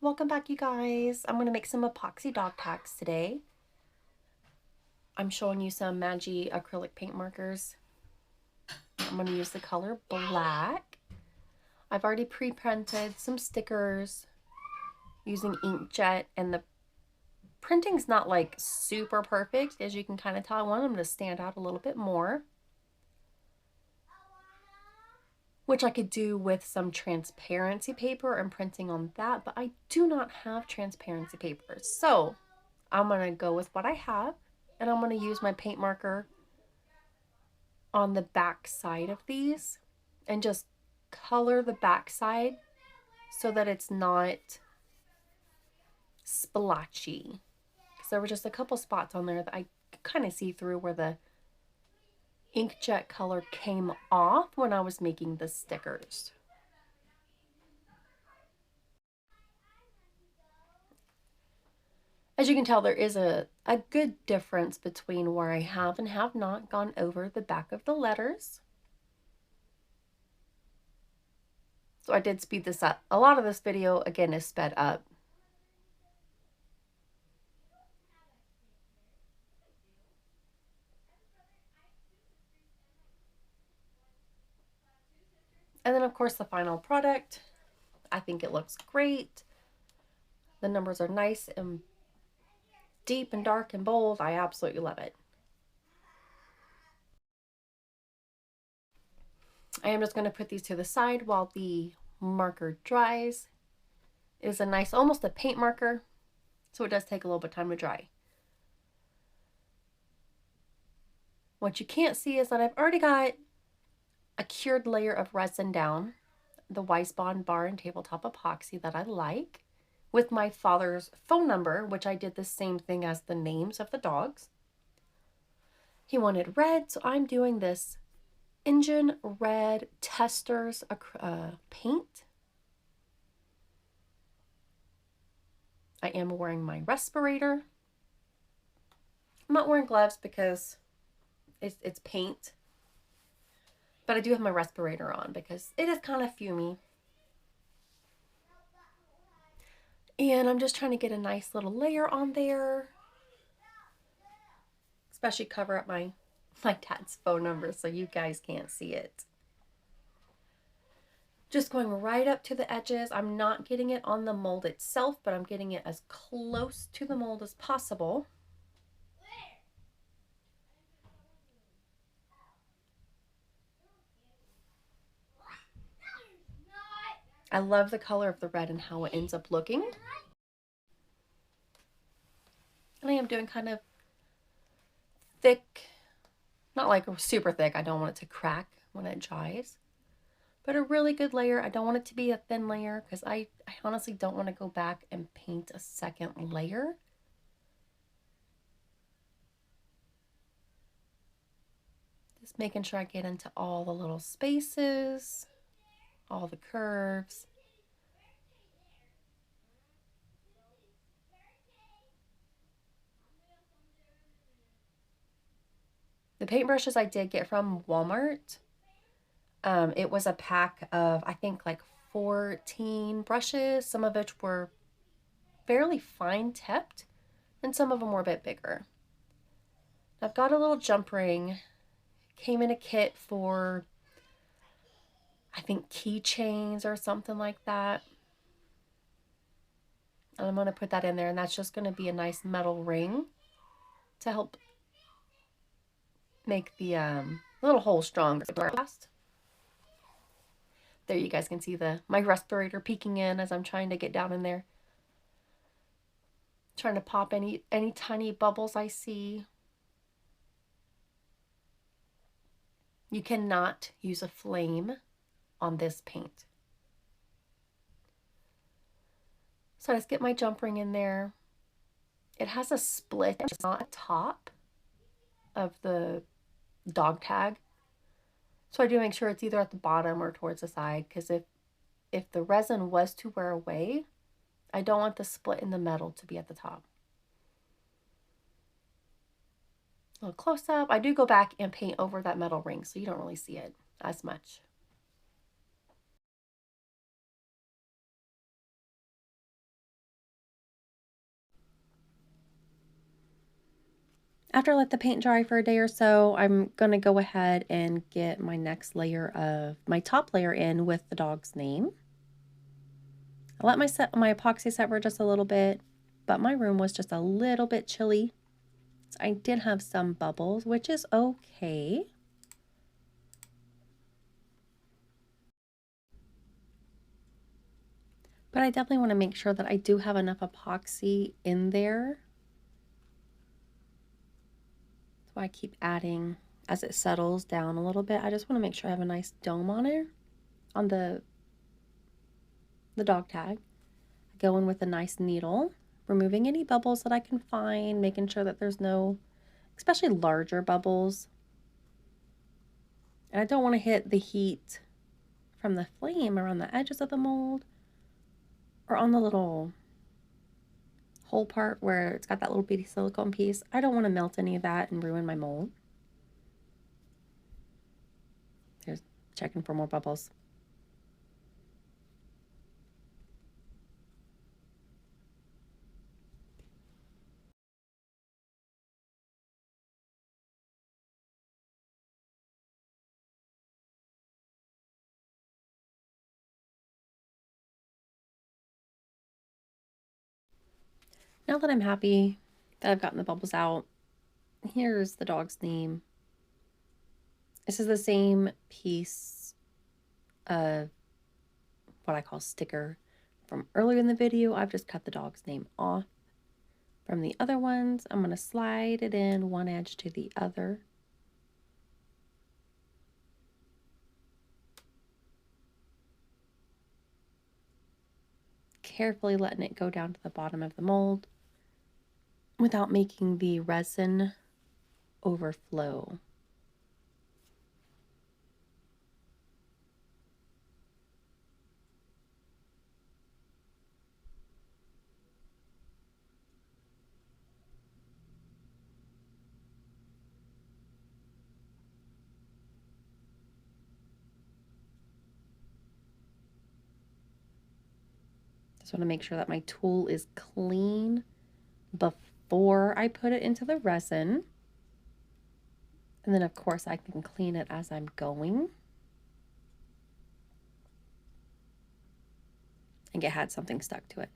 Welcome back, you guys. I'm going to make some epoxy dog tags today. I'm showing you some Magi acrylic paint markers. I'm going to use the color black. I've already pre-printed some stickers using inkjet, and the printing's not like super perfect, as you can kind of tell. I want them to stand out a little bit more, which I could do with some transparency paper and printing on that, but I do not have transparency paper. So I'm going to go with what I have, and I'm going to use my paint marker on the back side of these and just color the back side so that it's not splotchy. Because there were just a couple spots on there that I could kind of see through where the inkjet color came off when I was making the stickers. As you can tell, there is a good difference between where I have and have not gone over the back of the letters. So I did speed this up. A lot of this video, again, is sped up. And then, of course, the final product. I think it looks great. The numbers are nice and deep and dark and bold. I absolutely love it. I am just going to put these to the side while the marker dries. It is a nice, almost a paint marker, so it does take a little bit of time to dry. What you can't see is that I've already got a cured layer of resin down, the Weissbond bar and tabletop epoxy that I like, with my father's phone number, which I did the same thing as the names of the dogs. He wanted red, so I'm doing this engine red testers paint. I am wearing my respirator. I'm not wearing gloves because it's paint, but I do have my respirator on because it is kind of fumy. And I'm just trying to get a nice little layer on there, especially cover up my dad's phone number so you guys can't see it. Just going right up to the edges. I'm not getting it on the mold itself, but I'm getting it as close to the mold as possible. I love the color of the red and how it ends up looking. And I am doing kind of thick, not like super thick. I don't want it to crack when it dries, but a really good layer. I don't want it to be a thin layer because I honestly don't want to go back and paint a second layer. Just making sure I get into all the little spaces, all the curves. The paintbrushes I did get from Walmart. It was a pack of, I think, like 14 brushes, some of which were fairly fine tipped, and some of them were a bit bigger. I've got a little jump ring. Came in a kit for, I think, keychains or something like that. And I'm going to put that in there, and that's just going to be a nice metal ring to help make the little hole stronger. There you guys can see my respirator peeking in as I'm trying to get down in there. Trying to pop any tiny bubbles I see. You cannot use a flame on this paint. So I just get my jump ring in there. It has a split on the top of the dog tag. So I do make sure it's either at the bottom or towards the side, because if the resin was to wear away, I don't want the split in the metal to be at the top. A little close up. I do go back and paint over that metal ring so you don't really see it as much. After I let the paint dry for a day or so, I'm going to go ahead and get my next layer of my top layer in with the dog's name. I let my epoxy set for just a little bit, but my room was just a little bit chilly. So I did have some bubbles, which is okay. But I definitely want to make sure that I do have enough epoxy in there. So I keep adding as it settles down a little bit. I just want to make sure I have a nice dome on it, on the dog tag. I go in with a nice needle, removing any bubbles that I can find, making sure that there's no, especially larger bubbles. And I don't want to hit the heat from the flame around the edges of the mold or on the little hole part where it's got that little bitty silicone piece. I don't want to melt any of that and ruin my mold. Here's checking for more bubbles. Now that I'm happy that I've gotten the bubbles out, here's the dog's name. This is the same piece of what I call sticker from earlier in the video. I've just cut the dog's name off from the other ones. I'm going to slide it in one edge to the other. Carefully letting it go down to the bottom of the mold without making the resin overflow. Just want to make sure that my tool is clean before I put it into the resin. And then of course I can clean it as I'm going. And it had something stuck to it.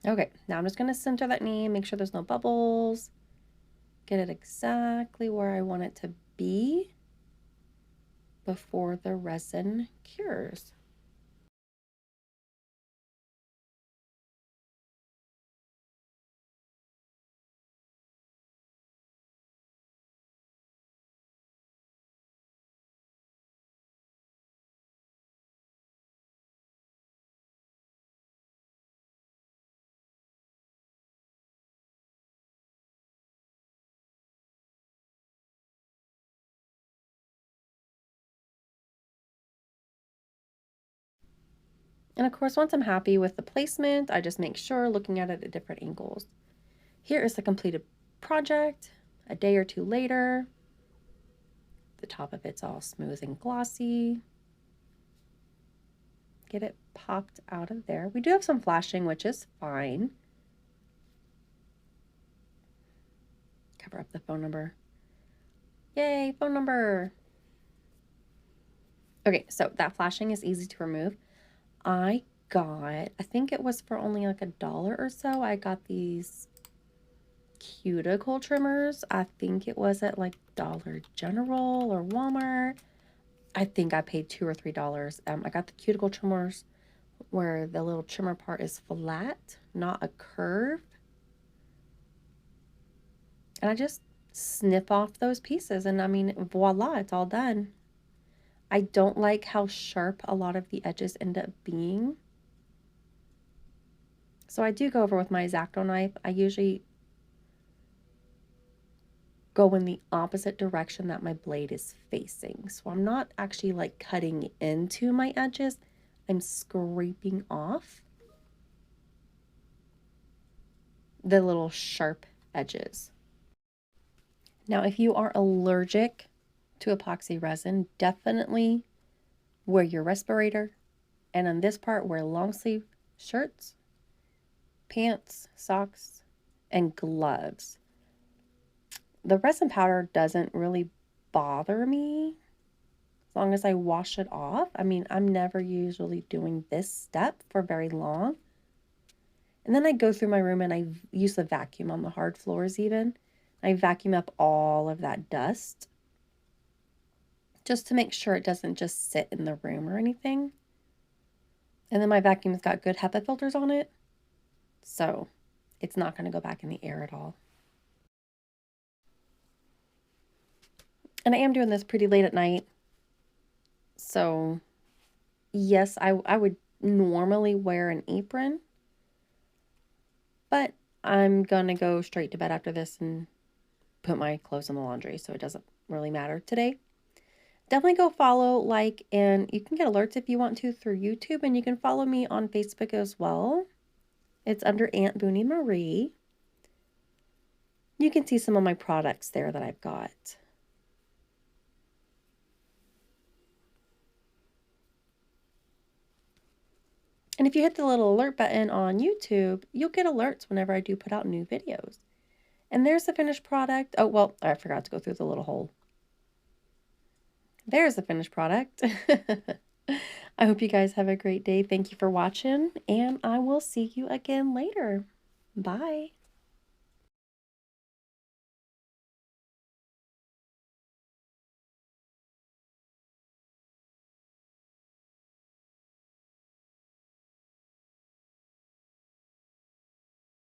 Okay, now I'm just going to center that knee, make sure there's no bubbles, get it exactly where I want it to be before the resin cures. And of course, once I'm happy with the placement, I just make sure looking at it at different angles. Here is the completed project. A day or two later, the top of it's all smooth and glossy. Get it popped out of there. We do have some flashing, which is fine. Cover up the phone number. Yay, phone number. Okay, so that flashing is easy to remove. I think it was for only like $1 or so. I got these cuticle trimmers. I think it was at like Dollar General or Walmart. I think I paid $2 or $3. I got the cuticle trimmers where the little trimmer part is flat, not a curve. And I just snip off those pieces and I mean, voila, it's all done. I don't like how sharp a lot of the edges end up being. So I do go over with my X-Acto knife. I usually go in the opposite direction that my blade is facing. So I'm not actually like cutting into my edges. I'm scraping off the little sharp edges. Now, if you are allergic to epoxy resin, definitely wear your respirator, And on this part, wear long sleeve shirts, pants, socks, and gloves. The resin powder doesn't really bother me as long as I wash it off. I mean, I'm never usually doing this step for very long. And then I go through my room and I use the vacuum on the hard floors even. I vacuum up all of that dust just to make sure it doesn't just sit in the room or anything. And then my vacuum's got good HEPA filters on it, so it's not going to go back in the air at all. And I am doing this pretty late at night, so yes, I would normally wear an apron, but I'm going to go straight to bed after this and put my clothes in the laundry, so it doesn't really matter today. Definitely go follow, like, and you can get alerts if you want to through YouTube, and you can follow me on Facebook as well. It's under Aunt Booney Marie. You can see some of my products there that I've got. And if you hit the little alert button on YouTube, you'll get alerts whenever I do put out new videos. And there's the finished product. Oh, well, I forgot to go through the little hole. There's the finished product. I hope you guys have a great day. Thank you for watching, and I will see you again later. Bye.